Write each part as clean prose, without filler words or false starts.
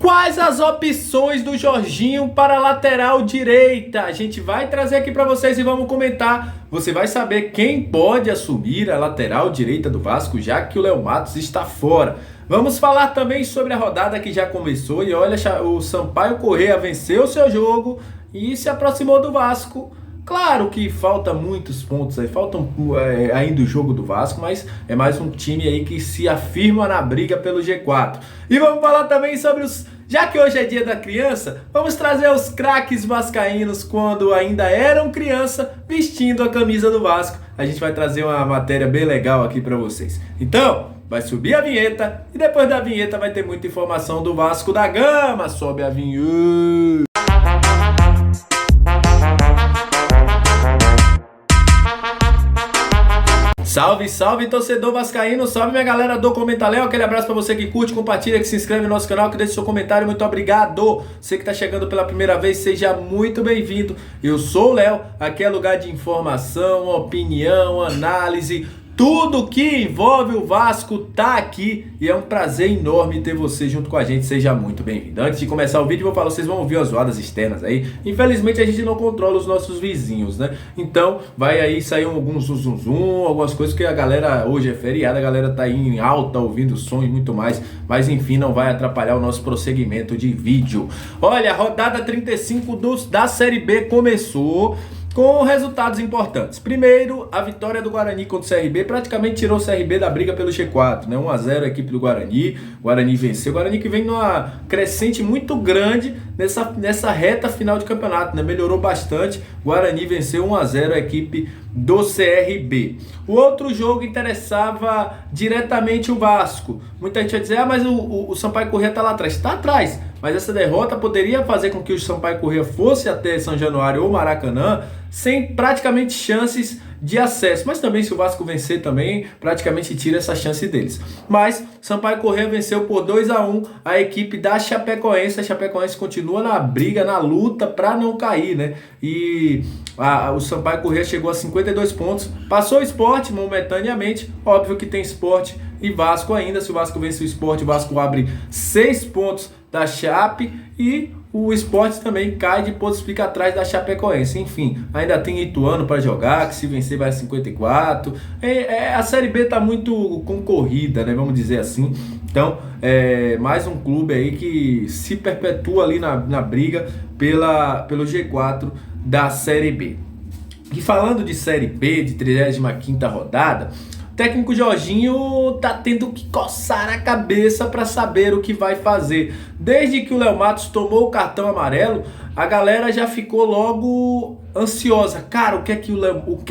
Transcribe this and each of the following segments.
Quais as opções do Jorginho para a lateral direita? A gente vai trazer aqui para vocês e vamos comentar. Você vai saber quem pode assumir a lateral direita do Vasco, já que o Léo Matos está fora. Vamos falar também sobre a rodada que já começou e olha, o Sampaio Corrêa venceu seu jogo e se aproximou do Vasco. Claro que falta muitos pontos aí, faltam ainda o jogo do Vasco, mas é mais um time aí que se afirma na briga pelo G4. E vamos falar também sobre os... Já que hoje é dia da criança, vamos trazer os craques vascaínos quando ainda eram criança, vestindo a camisa do Vasco. A gente vai trazer uma matéria bem legal aqui para vocês. Então, vai subir a vinheta e depois da vinheta vai ter muita informação do Vasco da Gama. Sobe a vinheta. Salve, salve, torcedor vascaíno, salve minha galera do Comenta Léo, aquele abraço pra você que curte, compartilha, que se inscreve no nosso canal, que deixa seu comentário, muito obrigado. Você que tá chegando pela primeira vez, seja muito bem-vindo. Eu sou o Léo, aqui é lugar de informação, opinião, análise, tudo que envolve o Vasco tá aqui e é um prazer enorme ter você junto com a gente, seja muito bem-vindo. Antes de começar o vídeo, vou falar, vocês vão ouvir as zoadas externas aí. Infelizmente a gente não controla os nossos vizinhos, né? Então vai aí sair algum zum, algumas coisas que a galera, hoje é feriado, a galera tá aí em alta ouvindo som e muito mais. Mas enfim, não vai atrapalhar o nosso prosseguimento de vídeo. Olha, a rodada 35 da Série B começou com resultados importantes. Primeiro, a vitória do Guarani contra o CRB praticamente tirou o CRB da briga pelo G4, né? 1-0 a equipe do Guarani. O Guarani venceu. O Guarani que vem numa crescente muito grande nessa reta final de campeonato, né? Melhorou bastante. O Guarani venceu 1-0 a equipe do CRB. O outro jogo interessava diretamente o Vasco. Muita gente vai dizer, mas o Sampaio Corrêa tá lá atrás. Tá atrás, mas essa derrota poderia fazer com que o Sampaio Corrêa fosse até São Januário ou Maracanã sem praticamente chances de acesso. Mas também se o Vasco vencer também, praticamente tira essa chance deles. Mas Sampaio Corrêa venceu por 2-1 a equipe da Chapecoense. A Chapecoense continua na briga, na luta para não cair, né? E o Sampaio Corrêa chegou a 52 pontos. Passou o Sport momentaneamente. Óbvio que tem Sport e Vasco ainda. Se o Vasco vence o Sport, o Vasco abre 6 pontos da Chape e o Sport também cai de pontos, fica atrás da Chapecoense. Enfim, ainda tem Ituano para jogar, que se vencer vai a 54. A Série B tá muito concorrida, né? Vamos dizer assim. Então, mais um clube aí que se perpetua ali na briga pelo G4 da Série B. E falando de Série B, de 35ª rodada, o técnico Jorginho tá tendo que coçar a cabeça para saber o que vai fazer. Desde que o Léo Matos tomou o cartão amarelo, a galera já ficou logo ansiosa. Cara, o que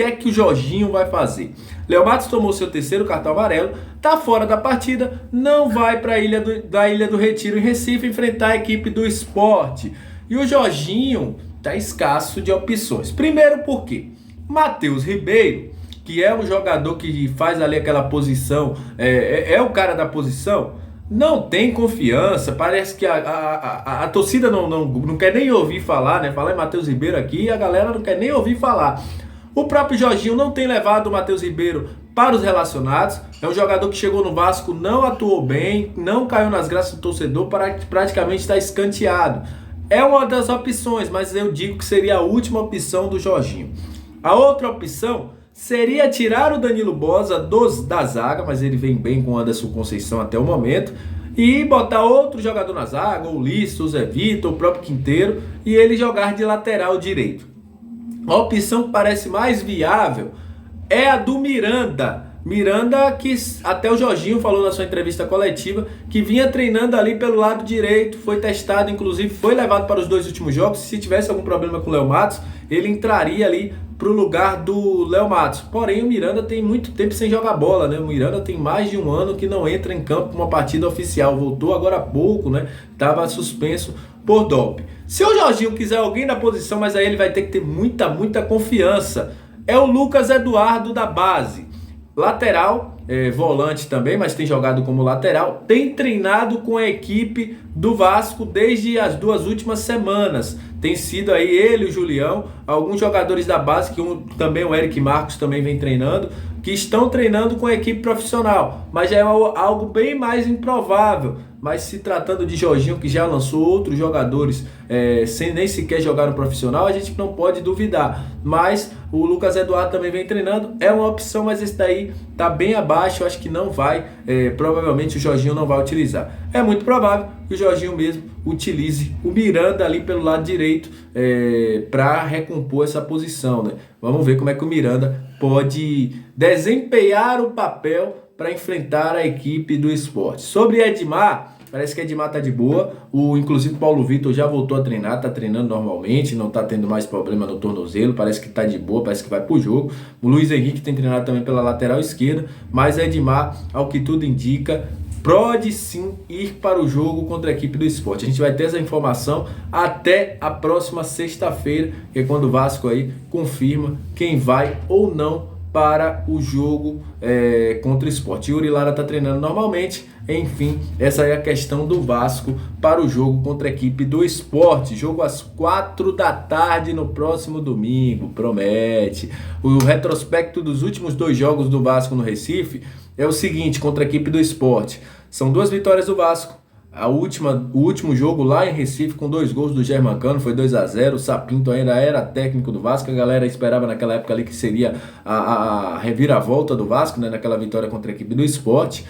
é que o Jorginho vai fazer? Léo Matos tomou seu terceiro cartão amarelo, tá fora da partida, não vai para a Ilha do Retiro em Recife enfrentar a equipe do Sport. E o Jorginho tá escasso de opções. Primeiro porque Matheus Ribeiro, que é um jogador que faz ali aquela posição, é o cara da posição, não tem confiança, parece que a torcida não quer nem ouvir falar, né? Falar em Matheus Ribeiro aqui, a galera não quer nem ouvir falar. O próprio Jorginho não tem levado o Matheus Ribeiro para os relacionados, é um jogador que chegou no Vasco, não atuou bem, não caiu nas graças do torcedor, praticamente está escanteado. É uma das opções, mas eu digo que seria a última opção do Jorginho. A outra opção seria tirar o Danilo Boza da zaga, mas ele vem bem com o Anderson Conceição até o momento, e botar outro jogador na zaga, o Ulisses, o Zé Vitor, o próprio Quinteiro, e ele jogar de lateral direito. A opção que parece mais viável é a do Miranda. Miranda, que até o Jorginho falou na sua entrevista coletiva, que vinha treinando ali pelo lado direito, foi testado, inclusive foi levado para os 2 últimos jogos. Se tivesse algum problema com o Léo Matos, ele entraria ali para o lugar do Léo Matos. Porém, o Miranda tem muito tempo sem jogar bola, né? O Miranda tem mais de um ano que não entra em campo com uma partida oficial. Voltou agora há pouco, né? Estava suspenso por doping. Se o Jorginho quiser alguém na posição, mas aí ele vai ter que ter muita confiança, é o Lucas Eduardo da base. Lateral, volante também, mas tem jogado como lateral. Tem treinado com a equipe do Vasco desde as 2 últimas semanas. Tem sido aí ele, o Julião, alguns jogadores da base, também o Eric Marcos também vem treinando, que estão treinando com a equipe profissional. Mas já é algo bem mais improvável. mas se tratando de Jorginho, que já lançou outros jogadores sem nem sequer jogar no profissional, a gente não pode duvidar. Mas o Lucas Eduardo também vem treinando, é uma opção, mas esse daí tá bem abaixo, eu acho que não vai, provavelmente o Jorginho não vai utilizar. É muito provável que o Jorginho mesmo utilize o Miranda ali pelo lado direito para recompor essa posição, né? Vamos ver como é que o Miranda pode desempenhar o papel para enfrentar a equipe do Sport. Sobre Edmar, parece que Edmar tá de boa. Inclusive Paulo Vitor já voltou a treinar, tá treinando normalmente, não tá tendo mais problema no tornozelo, parece que tá de boa, parece que vai pro jogo. O Luiz Henrique tem treinado também pela lateral esquerda, mas Edmar, ao que tudo indica, pode sim ir para o jogo contra a equipe do Sport. A gente vai ter essa informação até a próxima sexta-feira, que é quando o Vasco aí confirma quem vai ou não para o jogo contra o Sport. Yuri Lara está treinando normalmente. Enfim, essa é a questão do Vasco para o jogo contra a equipe do Sport. Jogo às 4 da tarde no próximo domingo, promete. O retrospecto dos últimos 2 jogos do Vasco no Recife é o seguinte, contra a equipe do Sport. São 2 vitórias do Vasco. O último jogo lá em Recife com 2 gols do Germancano, foi 2-0. O Sapinto ainda era técnico do Vasco. A galera esperava naquela época ali que seria a reviravolta do Vasco, né, naquela vitória contra a equipe do Sport.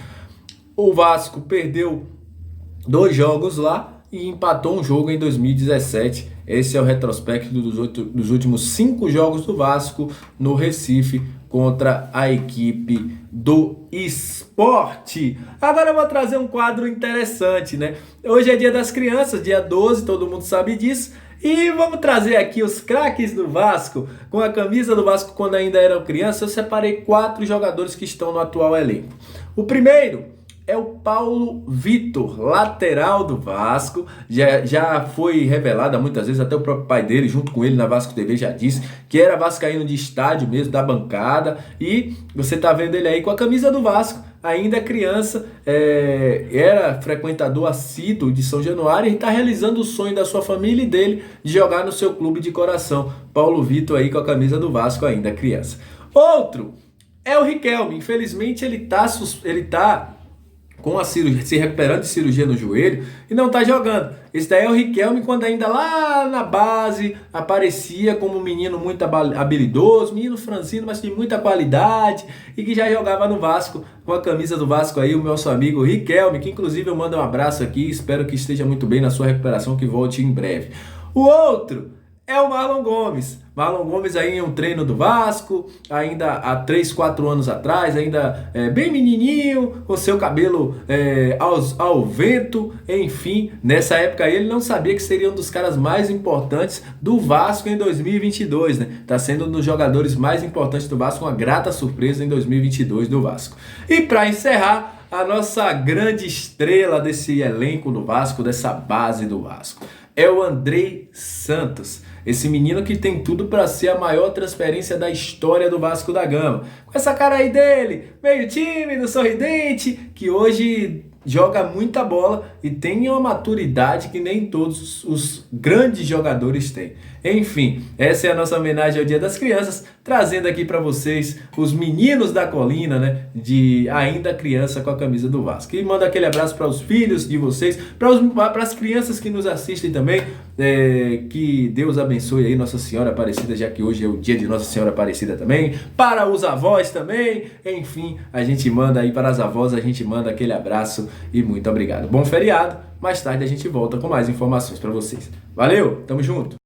O Vasco perdeu 2 jogos lá e empatou um jogo em 2017. Esse é o retrospecto dos últimos 5 jogos do Vasco no Recife contra a equipe do Sport. Agora eu vou trazer um quadro interessante, né? Hoje é dia das crianças, dia 12, todo mundo sabe disso. E vamos trazer aqui os craques do Vasco, com a camisa do Vasco quando ainda eram crianças. Eu separei 4 jogadores que estão no atual elenco. O primeiro é o Paulo Vitor, lateral do Vasco, já foi revelado muitas vezes, até o próprio pai dele, junto com ele na Vasco TV, já disse que era vascaíno de estádio mesmo, da bancada, e você tá vendo ele aí com a camisa do Vasco, ainda criança, era frequentador assíduo de São Januário e está realizando o sonho da sua família e dele de jogar no seu clube de coração. Paulo Vitor aí com a camisa do Vasco, ainda criança. Outro é o Riquelme, infelizmente ele tá com a cirurgia, se recuperando de cirurgia no joelho e não tá jogando. Esse daí é o Riquelme quando ainda lá na base aparecia como um menino muito habilidoso, menino franzino, mas de muita qualidade e que já jogava no Vasco com a camisa do Vasco aí, o nosso amigo Riquelme, que inclusive eu mando um abraço aqui, espero que esteja muito bem na sua recuperação, que volte em breve. O outro é o Marlon Gomes. Marlon Gomes aí em um treino do Vasco, ainda há 3, 4 anos atrás, ainda bem menininho, com seu cabelo ao vento, enfim, nessa época aí ele não sabia que seria um dos caras mais importantes do Vasco em 2022, né? Tá sendo um dos jogadores mais importantes do Vasco, uma grata surpresa em 2022 do Vasco. E para encerrar, a nossa grande estrela desse elenco do Vasco, dessa base do Vasco, é o Andrei Santos. Esse menino que tem tudo para ser a maior transferência da história do Vasco da Gama. Com essa cara aí dele, meio tímido, sorridente, que hoje joga muita bola e tem uma maturidade que nem todos os grandes jogadores têm. Enfim, essa é a nossa homenagem ao Dia das Crianças, trazendo aqui para vocês os meninos da colina, né, de ainda criança com a camisa do Vasco. E manda aquele abraço para os filhos de vocês, para as crianças que nos assistem também, que Deus abençoe aí Nossa Senhora Aparecida, já que hoje é o dia de Nossa Senhora Aparecida também, para os avós também, enfim, a gente manda aí para as avós, a gente manda aquele abraço e muito obrigado. Bom feriado, mais tarde a gente volta com mais informações para vocês. Valeu, tamo junto!